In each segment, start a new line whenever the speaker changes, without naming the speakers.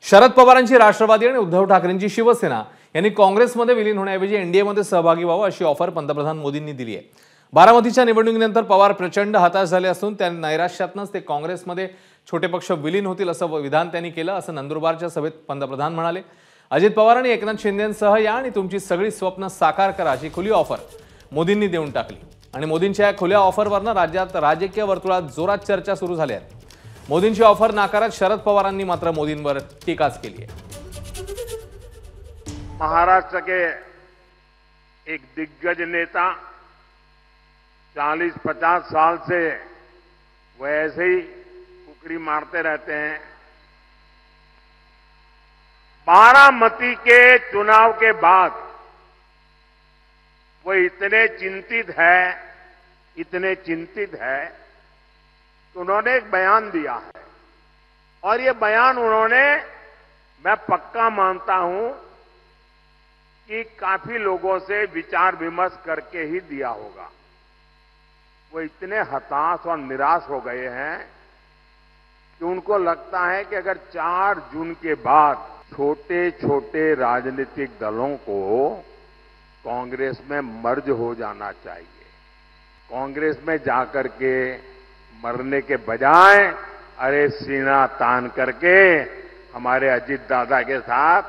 शरद पवारांची राष्ट्रवादी आणि उद्धव ठाकरेंची शिवसेना यांनी काँग्रेसमध्ये विलीन होण्याऐवजी एनडीएमध्ये सहभागी व्हावं अशी ऑफर पंतप्रधान मोदींनी दिली आहे। बारामतीच्या निवडणुकीनंतर पवार प्रचंड हताश झाले असून त्या नैराश्यातूनच ते काँग्रेसमध्ये छोटे पक्ष विलीन होतील असं विधान त्यांनी केलं असं नंदुरबारच्या सभेत पंतप्रधान म्हणाले। अजित पवार आणि एकनाथ शिंदेंसह या आणि तुमची सगळी स्वप्न साकार करा अशी खुली ऑफर मोदींनी देऊन टाकली आणि मोदींच्या या खुल्या ऑफरवरनं राज्यात राजकीय वर्तुळात जोरात चर्चा सुरू झाली आहे। मोदींची ऑफर नाकारत शरद पवारांनी मात्र मोदींवर टीकाच केली आहे।
महाराष्ट्र के एक दिग्गज नेता 40-50 साल से वो ऐसे ही कुकड़ी मारते रहते हैं। बारामती के चुनाव के बाद वो इतने चिंतित है तो उन्होंने एक बयान दिया है और ये बयान उन्होंने, मैं पक्का मानता हूं कि काफी लोगों से विचार विमर्श करके ही दिया होगा। वो इतने हताश और निराश हो गए हैं कि उनको लगता है कि अगर 4 जून के बाद छोटे छोटे राजनीतिक दलों को कांग्रेस में मर्ज हो जाना चाहिए। कांग्रेस में जाकर के मरने के बजाय अरे सीना तान करके हमारे अजित दादा के साथ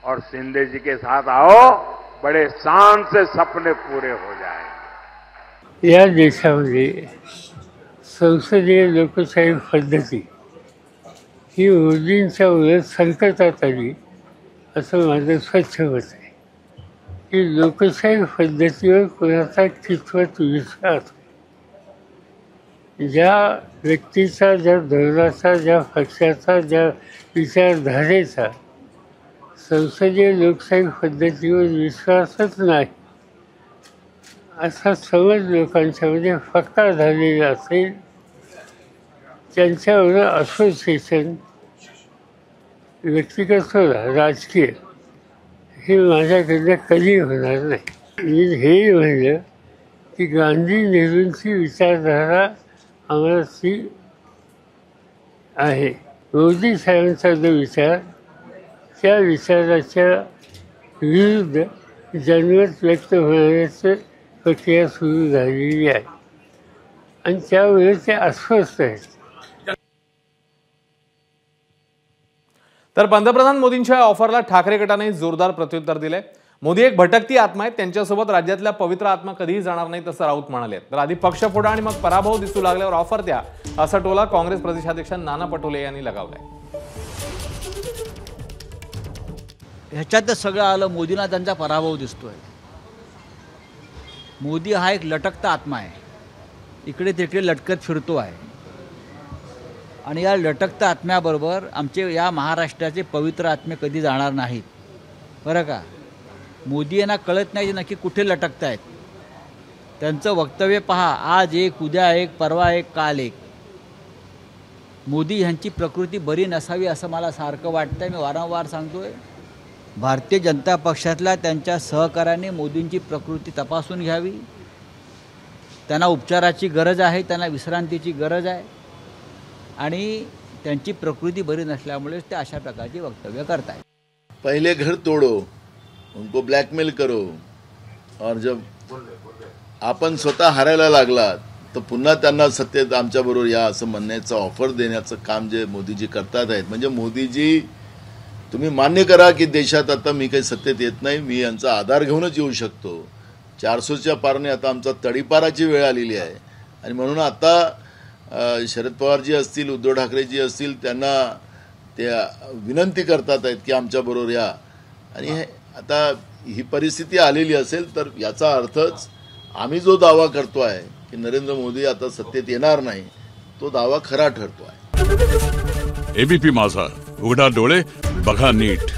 और शिंदे जी के साथ आओ, बड़े शान से सपने पूरे हो जाएंगे।
या देशामध्ये संसदीय लोकशाही पद्धती ही मोदींच्या उलट संकटात आली असं माझं स्वच्छ मत आहे। की लोकशाही पद्धतीवर कोणाचा कितपत विश्वास, ज्या व्यक्तीचा, ज्या धोरणाचा, ज्या पक्षाचा, ज्या विचारधारेचा संसदीय लोकशाही पद्धतीवर विश्वासच नाही असा समज लोकांच्यामध्ये पक्का झालेला असेल, त्यांच्यावर असोसिएशन व्यक्तिगत सोडा राजकीय हे माझ्याकडनं कधी होणार नाही। मी हे म्हणलं की गांधी नेहरूंची विचारधारा आम्हाला ती आहे। मोदी साहेबांचा जो विचार, त्या विचाराच्या विरुद्ध जनमत व्यक्त होण्याचं प्रक्रिया सुरू झालेली आहे आणि त्यामुळे ते अस्वस्थ आहेत।
तर पंतप्रधान मोदींच्या ऑफरला ठाकरे गटाने जोरदार प्रत्युत्तर दिले। मोदी एक भटकती आत्मा आहेत, त्यांच्यासोबत राज्यातल्या पवित्र आत्मा कधीही जाणार नाही असं राऊत म्हणाले। तर आधी पक्षफोडा आणि मग पराभव दिसू लागल्यावर ऑफर द्या असा टोला काँग्रेस प्रदेशाध्यक्ष नाना पटोले यांनी लगावलाय।
ह्याच्यात सगळं आलं, मोदींना त्यांचा पराभव दिसतोय। मोदी हा एक लटकता आत्मा आहे, इकडे तिकडे लटकत फिरतो आहे आणि या लटकता आत्म्याबरोबर आमचे या महाराष्ट्राचे पवित्र आत्मे कधी जाणार नाहीत, बरं का। मोदी यांना कळत नाही नक्की कुठे लटकत आहेत। त्यांचं वक्तव्य पहा, आज एक, उद्या एक, परवा एक, काल एक। मोदी यांची प्रकृती बरी नसावी असं मला सारखं वाटतंय। मी वारंवार सांगतोय, भारतीय जनता पक्षातल्या त्यांच्या सहकाऱ्यांनी मोदींची प्रकृती तपासून घ्यावी। त्यांना उपचाराची गरज आहे, त्यांना विश्रांतीची गरज आहे आणि त्यांची प्रकृती बरी नसल्यामुळे ते अशा प्रकारची वक्तव्य करतायत।
पहले घर तोडो, उनको ब्लॅकमेल करो और जब आपण स्वतः हारायला लागला तर पुन्हा त्यांना सत्तेत आमच्याबरोबर या असं म्हणण्याचं ऑफर देण्याचं काम जे मोदीजी करतात आहेत। म्हणजे मोदीजी, तुम्ही मान्य करा की देशात आता मी काही सत्तेत येत नाही, मी यांचा आधार घेऊनच येऊ शकतो। 400च्या पारने आता आमचा तडीपाराची वेळ आलेली आहे आणि म्हणून आता शरद पवारजी असतील, उद्धव ठाकरेजी असतील, त्यांना ते विनंती करतात आहेत की आमच्याबरोबर या। आणि आता ही परिस्थिती आलेली असेल तर याचा अर्थच आम्ही जो दावा करतो आहे की नरेंद्र मोदी आता सत्तेत येणार नाही, तो दावा खरा ठरतो आहे।
एबीपी माझा, उघडा डोळे बघा नीट।